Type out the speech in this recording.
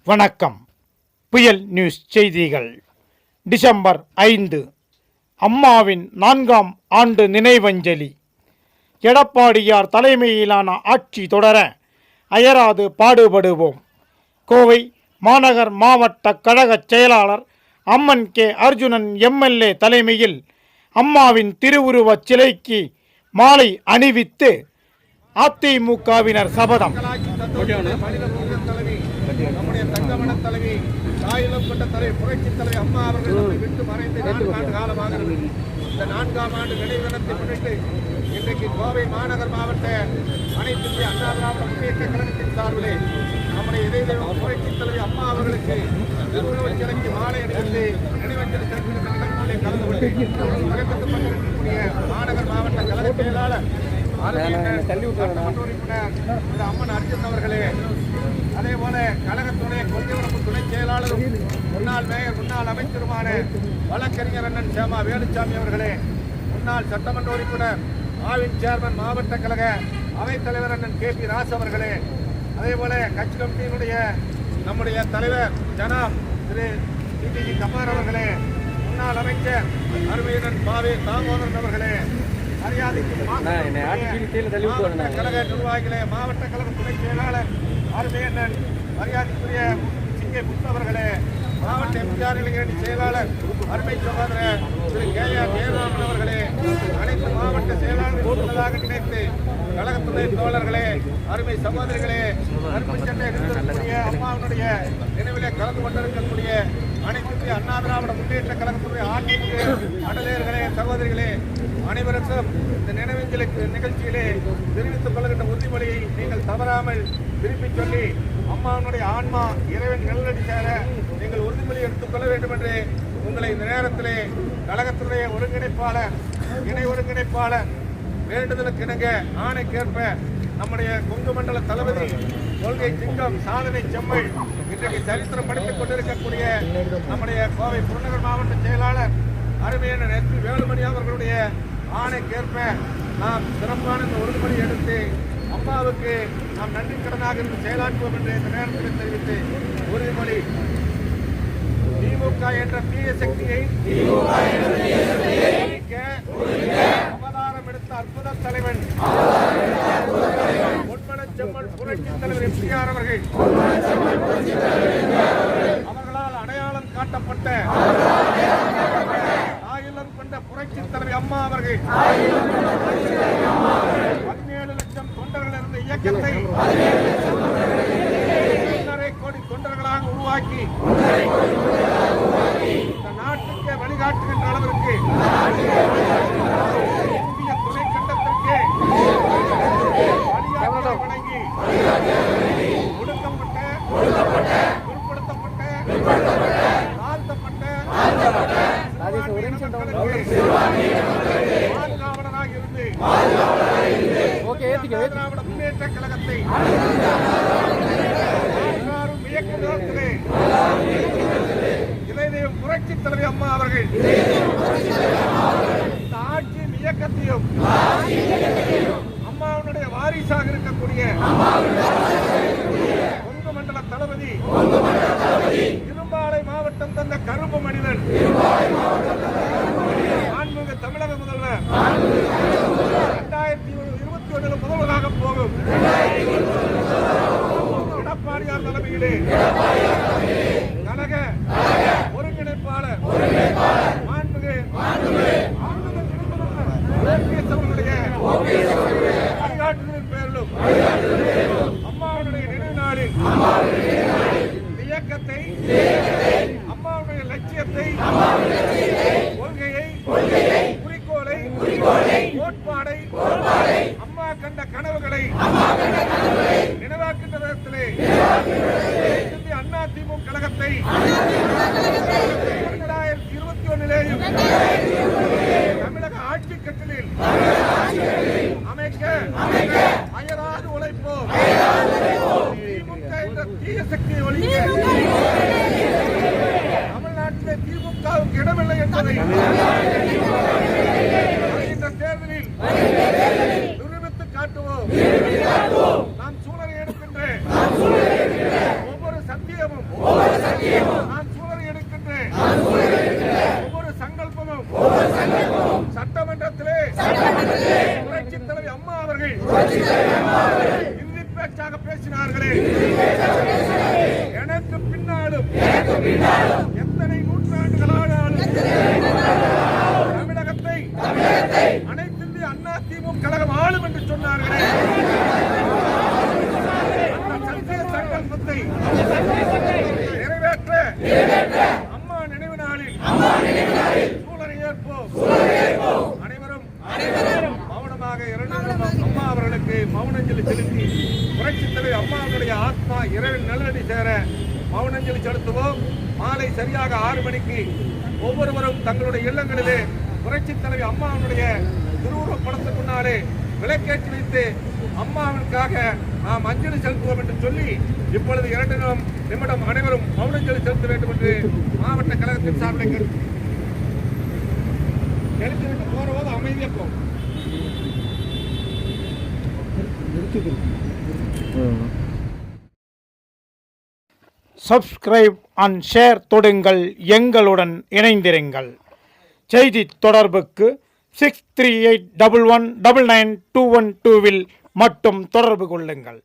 வணக்கம். புயல் நியூஸ் செய்திகள். டிசம்பர் 5 அம்மாவின் 4ஆம் ஆண்டு நினைவஞ்சலி. எடப்பாடியார் தலைமையிலான ஆட்சி தொடர அயராது பாடுபடுவோம். கோவை மாநகர் மாவட்ட கழக செயலாளர் அம்மன் கே. அர்ஜுனன் எம்எல்ஏ தலைமையில் அம்மாவின் திருவுருவச் சிலைக்கு மாலை அணிவித்து அதிமுகவினர் சபதம். நம்முடைய தங்கமன தலைவி தாயிலம் கொண்ட தலைவி புரட்சி தலைவி அம்மா அவர்கள் நம்மை விட்டு மறைந்து 4 ஆண்டு காலமாகிறது. இந்த 4ஆம் ஆண்டு நினைவு தினத்தை முன்னிட்டு இன்றைக்கு கோவை மாநகர் மாவட்ட அனைத்து இந்திய அண்ணா திராவிட முன்னேற்ற கழகத்தின் சார்பிலே நம்முடைய இதயதெய்வம் புரட்சி தலைவி அம்மா அவர்களுக்கு திருவுருவச் சிலைக்கு மாலை அணிவித்து நினைவஞ்சலி செலுத்துகின்ற நிகழ்ச்சியிலே கலந்து கொண்டு மாநகர் மாவட்ட கழக செயலாளர் அம்மன் அர்ஜுன் அவர்களே, அதே போல கழகத்துடைய கொள்கைபரப்பு துணை செயலாளரும் முன்னாள் மேயர் முன்னாள் அமைச்சருமான வழக்கறிஞர் அண்ணன் சேமா வேலுச்சாமி அவர்களே, முன்னாள் சட்டமன்ற உறுப்பினர் ஆவின் சேர்மன் மாவட்ட கழக அவைத்தலைவர் அண்ணன் கே. பி. ராஜ் அவர்களே, அதே போல கட்சி கமிட்டியினுடைய நம்முடைய தலைவர் ஜனாப் திரு டிஜி கமார் அவர்களே, முன்னாள் அமைச்சர் அருமையுடன் பாவே தாமோதரன் அவர்களே, கழக நிர்வாகிகளே, மாவட்ட கழக துணை செயலாளர் அருமையண்ணன் மரியாதைக்குரிய சிங்கை புத்தவர்களே, மாவட்ட எம்ஜிஆர் இளைஞரணி செயலாளர் அருமை சகோதரர் திரு கே. ஆர். ஜெயராமன் அவர்களே, அனைத்து மாவட்ட செயலாளர்களாக நினைத்து கழகத்துறை தோழர்களே, அருமை சகோதரிகளே, கருப்பு சட்டை எடுத்திருக்கக்கூடிய அம்மாவுடைய நினைவிலே கலந்து கொண்டிருக்கக்கூடிய அனைத்து அண்ணா திராவிட முன்னேற்ற கழகத்துடைய ஆன்மீக அடலேயர்களே, சகோதரிகளே, அனைவருக்கும் இந்த நினைவஞ்சலி நிகழ்ச்சியிலே தெரிவித்துக் கொள்கின்ற உறுதிமொழியை நீங்கள் தவறாமல் திருப்பிச் சொல்லி அம்மாவுடைய ஆன்மா இறைவன் நல்லடி சேர நீங்கள் உறுதிமொழி எடுத்துக்கொள்ள வேண்டும் என்று உங்களை இந்த நேரத்திலே கழகத்துடைய ஒருங்கிணைப்பாளர் இணை ஒருங்கிணைப்பாளர் வேண்டுதலுக்கு இணங்க ஆணைக்கேற்ப நம்முடைய கொங்கு மண்டல தளபதி கொள்கை சிங்கம் சாதனை செம்மல் இன்றைக்கு சரித்திரம் படித்துக் கொண்டிருக்கக்கூடிய நம்முடைய கோவை புறநகர் மாவட்ட செயலாளர் அருமையான எஸ். பி. வேலுமணி அவர்களுடைய ஆணைக்கேற்ப நாம் சிறப்பான இந்த உறுதிமொழி எடுத்து அம்மாவுக்கு நாம் நன்றி கடனாக இருந்து செயலாற்றுவோம் என்று இந்த நேரத்தில் தெரிவித்து உறுதிமொழி. திமுக என்ற தீய சக்தியை அவதாரம் எடுத்த அற்புத தலைவன் பொன்மனச்செம்மல் புரட்சி தலைவர் எம்ஜிஆர் அவர்கள் அவர்களால் அடையாளம் காட்டப்பட்ட ஆயிலம் கொண்ட புரட்சி தலைவி அம்மா அவர்கள் 17 லட்சம் தொண்டர்கள் இருந்த இயக்கத்தை 1.5 கோடி தொண்டர்களாக உருவாக்கி இந்த நாட்டுக்கு வழிகாட்டுகின்ற அளவிற்கு இந்திய துணை கண்டத்திற்கு வழங்கி ஒடுக்கப்பட்ட பிற்படுத்தப்பட்ட தாழ்த்தப்பட்ட பாதுகாவலராக இருந்து திராவிட முன்னேற்ற கழகத்தை இதயதெய்வம் புரட்சி தலைவி அம்மா அவர்கள் இந்த ஆட்சியின் இயக்கத்தையும் அம்மாவுடைய வாரிசாக இருக்கக்கூடிய கொங்கு மண்டல தளபதி இரும்பாலை மாவட்டம் தந்த கருப்பு மனிதன் ஆன்மீக தமிழக முதல்வர் 2021 முதல்வராக போகும் எடப்பாடியார் தலைமையிலே கழக ஒருங்கிணைப்பாளர் வழிகாட்டுதலின் பேரிலும் அம்மாவுடைய நினைவு நாளில் இயக்கத்தை அம்மாவுடைய லட்சியத்தை கொள்கையை குறிக்கோளை கோட்பாடை அம்மா கண்ட கனவுகளை நினைவாக்கின்ற விதத்திலே அண்ணா திமுக கழகத்தை 2021 தமிழக ஆட்சி கட்டளில் அமைக்க அயராது உழைப்போம். திமுக என்ற தீய சக்தியை ஒழிக்க தமிழ்நாட்டிலே திமுகவுக்கு இடமில்லை என்பதை தேர்தலில் நிரூபித்து காட்டும் அம்மா அவர்கள் இறுதி பேச்சாக பேசினார்களே, எனக்கு பின்னாலும் எத்தனை நூற்றாண்டுகளானாலும் தமிழகத்தை அனைத்து இந்திய அண்ணா திமுக கழகம் ஆளும் என்று சொன்னார்களே, அந்த சத்திய சங்கல்பத்தை நிறைவேற்ற அம்மா நினைவு நாளில் சூழலை ஏற்போம். அனைவரும் மௌனமாக அம்மா அவர்களுக்கு மௌனஞ்சலி செலுத்தி புரட்சித் தலைவர் அம்மாவுடைய ஆத்மா இரவில் நல்லடி சேர மௌனஞ்சலி செலுத்துவோம். மாலை சரியாக 6 மணிக்கு ஒவ்வொருவரும் தங்களுடைய இல்லங்களிலே புரட்சித் தலைவர் அம்மாவுடைய திருவுருவப் படத்துக்கு முன்னாலே விளக்கேற்றி வைத்து அம்மாவிற்காக நாம் அஞ்சலி செலுத்துவோம் என்று சொல்லி இப்பொழுது 2 நிமிடம் அனைவரும் மௌனஞ்சலி செலுத்த வேண்டும் என்று மாவட்ட கழகத்தின் சார்பில் எழுத்துவிட்டு போறபோது அமைதியாக போகும். சப்ஸ்கிரைப் அண்ட் ஷேர் தொடுங்கள், எங்களுடன் இணைந்திருங்கள். செய்தி தொடர்புக்கு 6381199212 மட்டும் தொடர்பு கொள்ளுங்கள்.